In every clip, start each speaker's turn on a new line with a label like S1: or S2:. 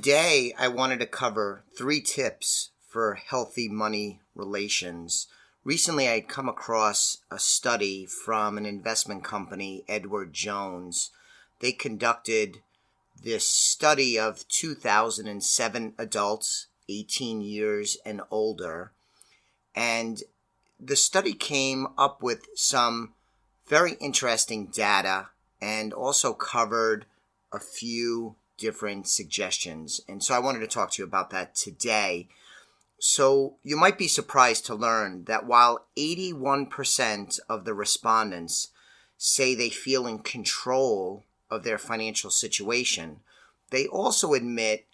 S1: Today, I wanted to cover 3 tips for healthy money relations. Recently, I had come across a study from an investment company, Edward Jones. They conducted this study of 2007 adults, 18 years and older, and the study came up with some very interesting data and also covered a few different suggestions. And so I wanted to talk to you about that today. So you might be surprised to learn that while 81% of the respondents say they feel in control of their financial situation, they also admit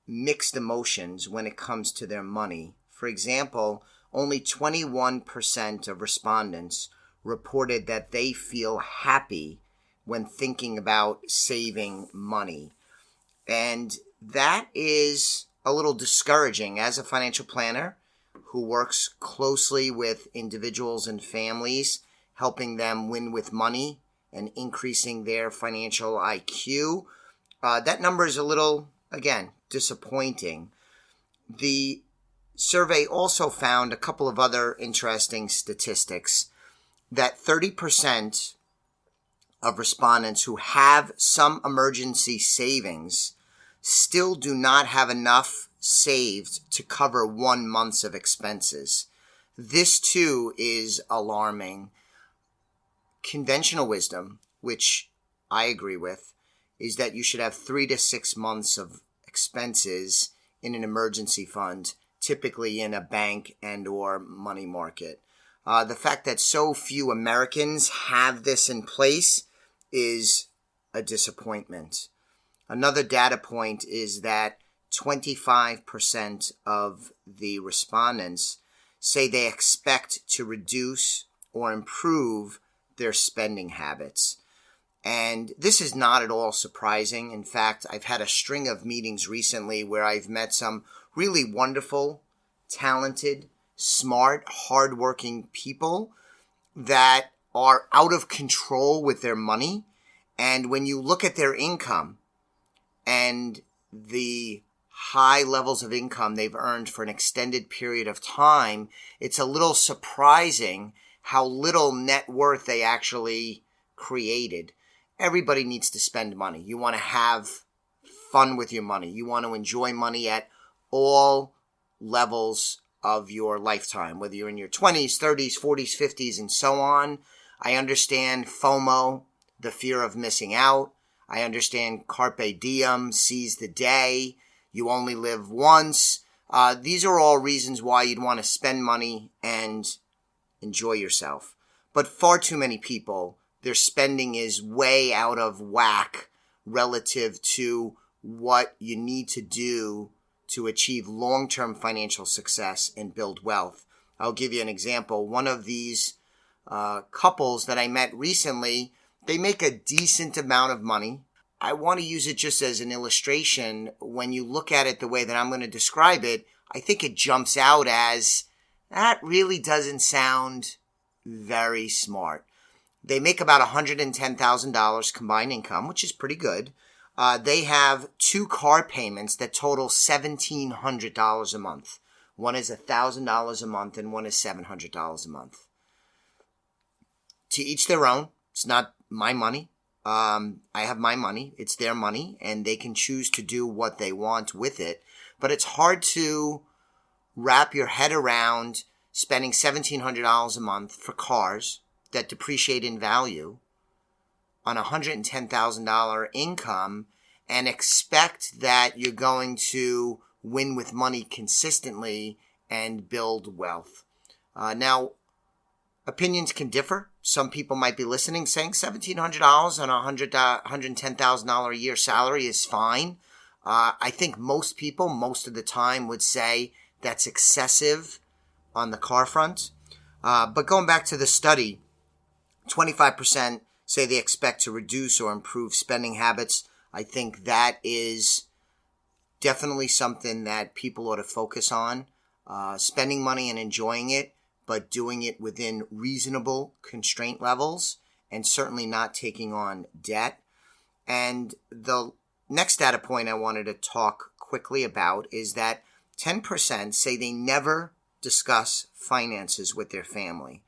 S1: mixed emotions when it comes to their money. For example, only 21% of respondents reported that they feel happy when thinking about saving money. And that is a little discouraging as a financial planner who works closely with individuals and families, helping them win with money and increasing their financial IQ. That number is a little, again, disappointing. The survey also found a couple of other interesting statistics, that 30% of respondents who have some emergency savings still do not have enough saved to cover 1 month of expenses. This too is alarming. Conventional wisdom, which I agree with, is that you should have 3 to 6 months of expenses in an emergency fund, typically in a bank and or money market. The fact that so few Americans have this in place is a disappointment. Another data point is that 25% of the respondents say they expect to reduce or improve their spending habits. And this is not at all surprising. In fact, I've had a string of meetings recently where I've met some really wonderful, talented, smart, hardworking people that are out of control with their money. And when you look at their income and the high levels of income they've earned for an extended period of time, it's a little surprising how little net worth they actually created. Everybody needs to spend money. You want to have fun with your money. You want to enjoy money at all levels of your lifetime, whether you're in your 20s, 30s, 40s, 50s, and so on. I understand FOMO, the fear of missing out. I understand carpe diem, seize the day. You only live once. These are all reasons why you'd want to spend money and enjoy yourself. But far too many people, their spending is way out of whack relative to what you need to do to achieve long-term financial success and build wealth. I'll give you an example. One of these couples that I met recently, they make a decent amount of money. I want to use it just as an illustration. When you look at it the way that I'm going to describe it, I think it jumps out as, that really doesn't sound very smart. They make about $110,000 combined income, which is pretty good. They have 2 car payments that total $1,700 a month. One is $1,000 a month and one is $700 a month. To each their own. It's not my money. I have my money. It's their money, and they can choose to do what they want with it. But it's hard to wrap your head around spending $1,700 a month for cars that depreciate in value on $110,000 income and expect that you're going to win with money consistently and build wealth. Now, opinions can differ. Some people might be listening saying $1,700 on a $110,000 a year salary is fine. I think most people, most of the time, would say that's excessive on the car front. But going back to the study, 25% say they expect to reduce or improve spending habits. I think that is definitely something that people ought to focus on. Spending money and enjoying it, but doing it within reasonable constraint levels and certainly not taking on debt. And the next data point I wanted to talk quickly about is that 10% say they never discuss finances with their family.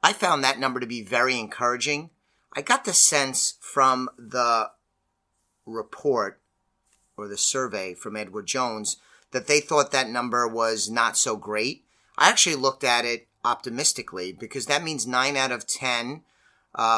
S1: I found that number to be very encouraging. I got the sense from the report or the survey from Edward Jones that they thought that number was not so great. I actually looked at it optimistically because that means 9 out of 10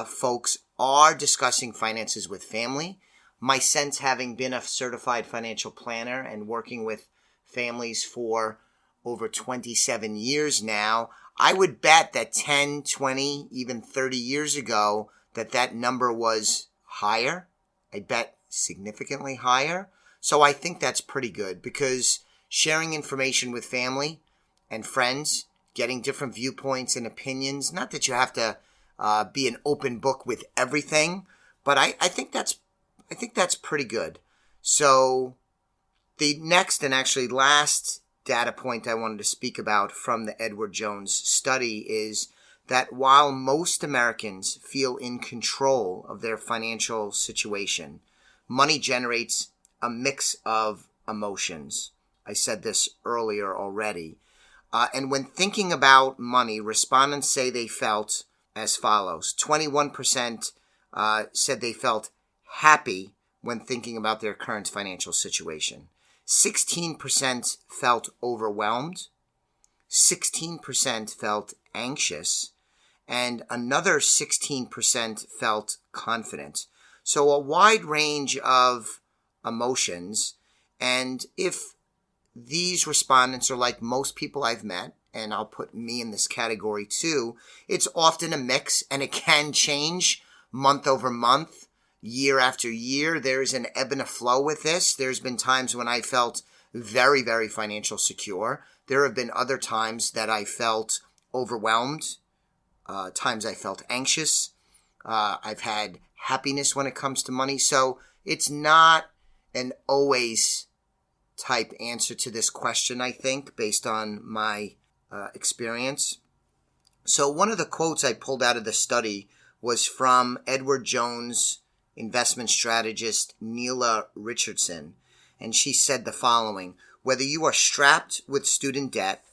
S1: folks are discussing finances with family. My sense, having been a certified financial planner and working with families for over 27 years now, I would bet that 10, 20, even 30 years ago that number was higher. I bet significantly higher. So I think that's pretty good because sharing information with family and friends, getting different viewpoints and opinions, not that you have to be an open book with everything, but I think that's pretty good. So the next and actually last data point I wanted to speak about from the Edward Jones study is that while most Americans feel in control of their financial situation, money generates a mix of emotions. I said this earlier already. And when thinking about money, respondents say they felt as follows. 21% said they felt happy when thinking about their current financial situation. 16% felt overwhelmed. 16% felt anxious. And another 16% felt confident. So a wide range of emotions. And if these respondents are like most people I've met, and I'll put me in this category too, it's often a mix and it can change month over month, year after year. There's an ebb and a flow with this. There's been times when I felt very, very financial secure. There have been other times that I felt overwhelmed, times I felt anxious. I've had happiness when it comes to money. So it's not an always type answer to this question, I think, based on my experience. So one of the quotes I pulled out of the study was from Edward Jones investment strategist Neela Richardson, and she said the following: whether you are strapped with student debt,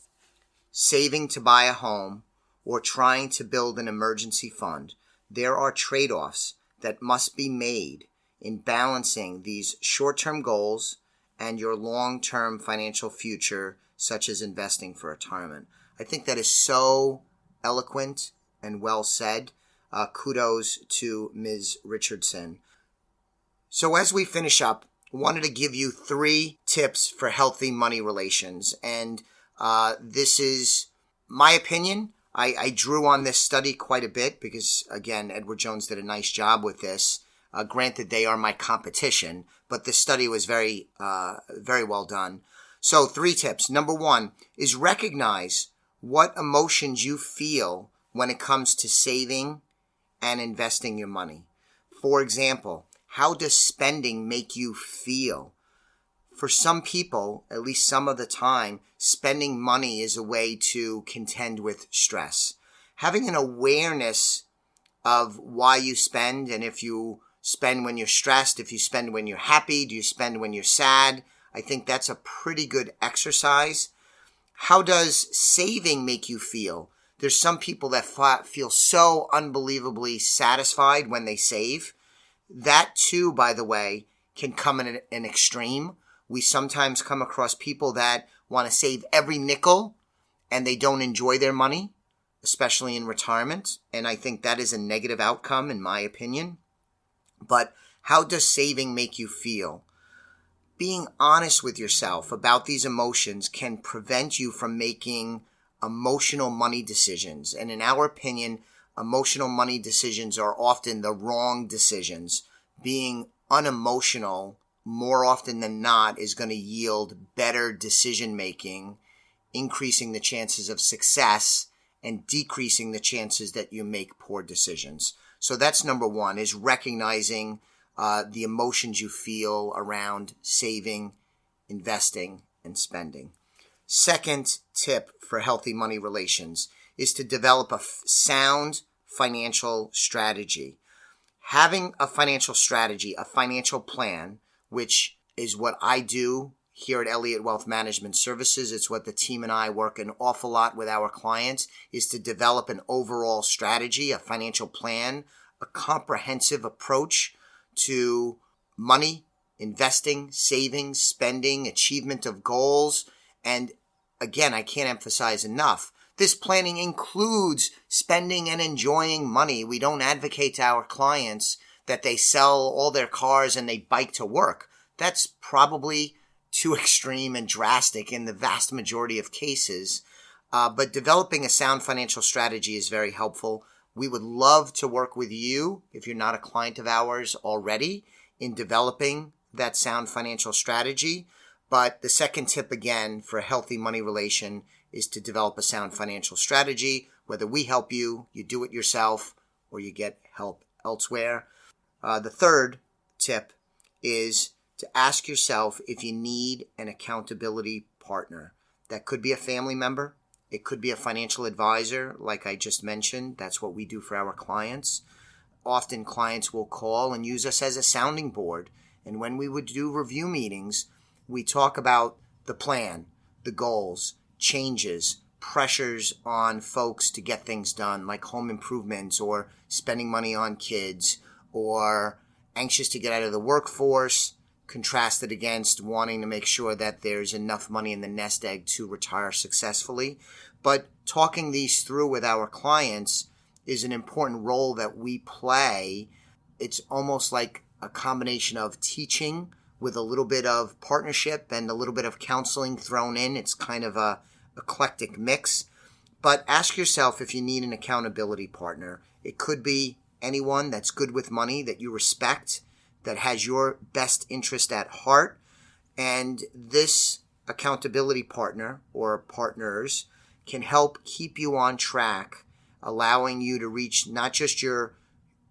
S1: saving to buy a home, or trying to build an emergency fund, there are trade-offs that must be made in balancing these short-term goals and your long-term financial future, such as investing for retirement. I think that is so eloquent and well said. Kudos to Ms. Richardson. So as we finish up, I wanted to give you 3 tips for healthy money relations. And this is my opinion. I drew on this study quite a bit because, again, Edward Jones did a nice job with this. Granted, they are my competition, but this study was very, very well done. So 3 tips. Number 1 is recognize what emotions you feel when it comes to saving and investing your money. For example, how does spending make you feel? For some people, at least some of the time, spending money is a way to contend with stress. Having an awareness of why you spend, and if you spend when you're stressed, if you spend when you're happy, do you spend when you're sad? I think that's a pretty good exercise. How does saving make you feel? There's some people that feel so unbelievably satisfied when they save. That too, by the way, can come in an extreme. We sometimes come across people that want to save every nickel and they don't enjoy their money, especially in retirement. And I think that is a negative outcome in my opinion. But how does saving make you feel? Being honest with yourself about these emotions can prevent you from making emotional money decisions. And in our opinion, emotional money decisions are often the wrong decisions. Being unemotional more often than not is going to yield better decision making, increasing the chances of success and decreasing the chances that you make poor decisions. So that's number 1, is recognizing the emotions you feel around saving, investing, and spending. Second tip for healthy money relations is to develop a sound financial strategy. Having a financial strategy, a financial plan, which is what I do here at Elliott Wealth Management Services. It's what the team and I work an awful lot with our clients, is to develop an overall strategy, a financial plan, a comprehensive approach to money, investing, saving, spending, achievement of goals. And again, I can't emphasize enough, this planning includes spending and enjoying money. We don't advocate to our clients that they sell all their cars and they bike to work. That's probably too extreme and drastic in the vast majority of cases. But developing a sound financial strategy is very helpful. We would love to work with you, if you're not a client of ours already, in developing that sound financial strategy. But the second tip, again, for a healthy money relation is to develop a sound financial strategy. Whether we help you, you do it yourself, or you get help elsewhere. The third tip is to ask yourself if you need an accountability partner. That could be a family member. It could be a financial advisor, like I just mentioned. That's what we do for our clients. Often clients will call and use us as a sounding board. And when we would do review meetings, we talk about the plan, the goals, changes, pressures on folks to get things done, like home improvements or spending money on kids, or anxious to get out of the workforce, contrasted against wanting to make sure that there's enough money in the nest egg to retire successfully. But talking these through with our clients is an important role that we play. It's almost like a combination of teaching with a little bit of partnership and a little bit of counseling thrown in. It's kind of a eclectic mix. But ask yourself if you need an accountability partner. It could be anyone that's good with money, that you respect, that has your best interest at heart. And this accountability partner or partners can help keep you on track, allowing you to reach not just your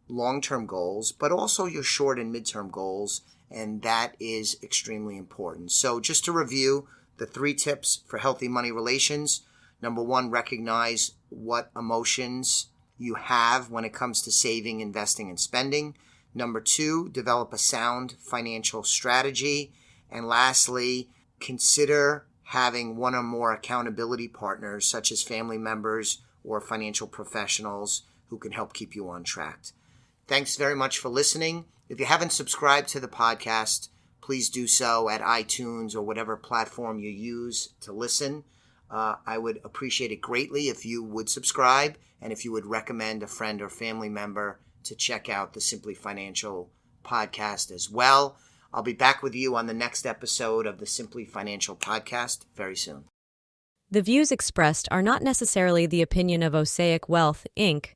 S1: long-term goals, but also your short and midterm goals. And that is extremely important. So just to review the 3 tips for healthy money relations. Number 1, recognize what emotions you have when it comes to saving, investing, and spending. Number 2, develop a sound financial strategy. And lastly, consider having one or more accountability partners, such as family members or financial professionals, who can help keep you on track. Thanks very much for listening. If you haven't subscribed to the podcast, please do so at iTunes or whatever platform you use to listen. I would appreciate it greatly if you would subscribe and if you would recommend a friend or family member to check out the Simply Financial podcast as well. I'll be back with you on the next episode of the Simply Financial podcast very soon.
S2: The views expressed are not necessarily the opinion of Osaic Wealth, Inc.,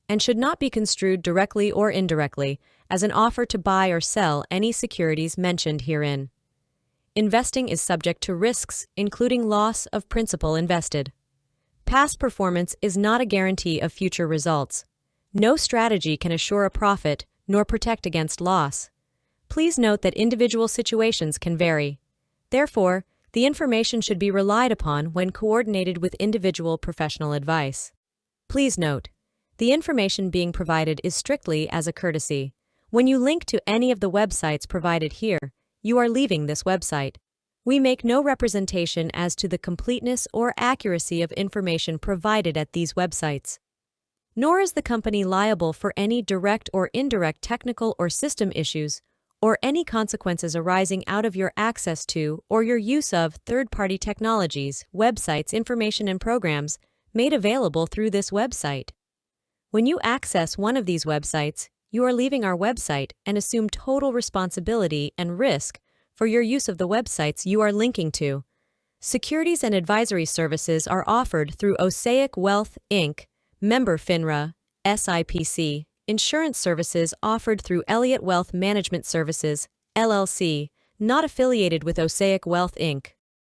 S2: and should not be construed directly or indirectly as an offer to buy or sell any securities mentioned herein. Investing is subject to risks, including loss of principal invested. Past performance is not a guarantee of future results. No strategy can assure a profit nor protect against loss. Please note that individual situations can vary. Therefore, the information should be relied upon when coordinated with individual professional advice. Please note, the information being provided is strictly as a courtesy. When you link to any of the websites provided here, you are leaving this website. We make no representation as to the completeness or accuracy of information provided at these websites. Nor is the company liable for any direct or indirect technical or system issues, or any consequences arising out of your access to or your use of third-party technologies, websites, information, and programs made available through this website. When you access one of these websites, you are leaving our website and assume total responsibility and risk for your use of the websites you are linking to. Securities and advisory services are offered through Osaic Wealth, Inc., member FINRA, SIPC. Insurance services offered through Elliott Wealth Management Services, LLC, not affiliated with Osaic Wealth, Inc.